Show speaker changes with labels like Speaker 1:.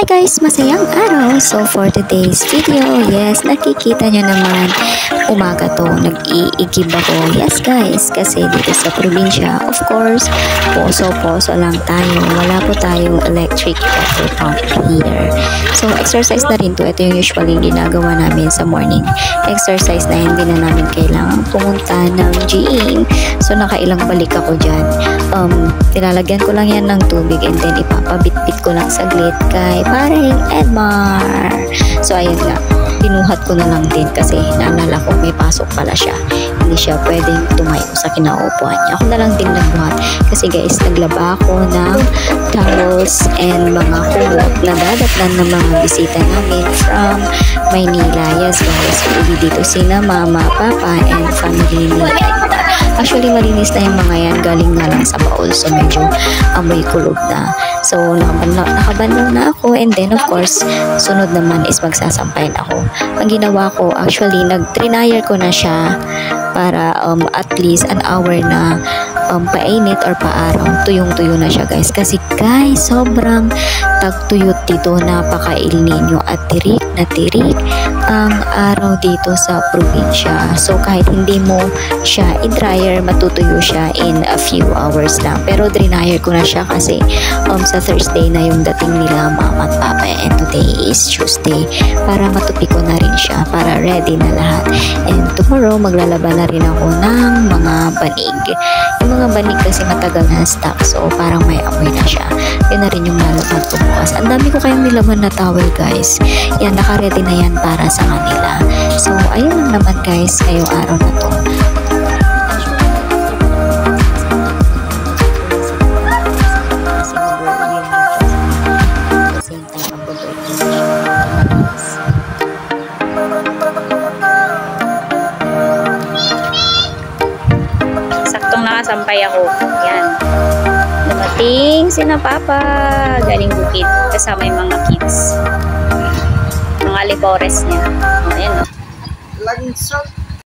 Speaker 1: guys, masayang araw. So for today's video, yes, nakikita nyo naman, umaga to, nag-iigib ako. Yes guys, kasi dito sa probinsya, of course, poso-poso lang tayo. Wala po tayong electric water pump here. So exercise na rin to. Ito yung usually ginagawa namin sa morning. Exercise na hindi na namin kailangan pumunta ng gym. So nakailang balik ako dyan. Nilalagyan ko lang yan ng tubig and then ipapabitbit ko lang saglit kay paring Edmar. So ayun nga, pinuhat ko na lang din kasi naalala ko may pasok pala siya. Hindi siya pwedeng tumayo sa kinaupuan niya. Ako na lang din nagbuhat kasi guys, naglaba ako ng towels and mga kumot na dadatnan ng mga bisita namin from Maynila. Yes guys, uwi dito sina mama, papa, and family ni Edmar. Actually, malinis na yung mga yan. Galing nga lang sa baul. So, medyo amoy kulog na. So, nakabanlaw na ako. And then, of course, sunod naman is magsasampayin ako. Ang ginawa ko, actually, nag-trinire ko na siya para at least an hour na painit or paaraw. Tuyong-tuyo na siya, guys. Kasi, guys, sobrang tagtuyot dito. Napaka-El Nino at tirik na tirik ang araw dito sa probinsya. So, kahit hindi mo siya i-dryer, matutuyo siya in a few hours lang. Pero dryer ko na siya kasi sa Thursday na yung dating nila mama at papa, and today is Tuesday, para matupi ko na rin siya, para ready na lahat. And tomorrow maglalaba na rin ako ng mga banig. Yung mga banig kasi matagal na stock, so parang may amoy na siya. Yun na rin yung lalaban ko bukas. Ang dami ko kayong nilaban na towel guys. Yan, naka-ready na yan para sa kanila. So ayun lang naman guys, ngayong araw na to.
Speaker 2: Saktong nakasampay ako. Yan. Dumating sina papa. Galing bukid. Kasama yung mga kids. Mga libores niya. Ayan o.
Speaker 3: Laging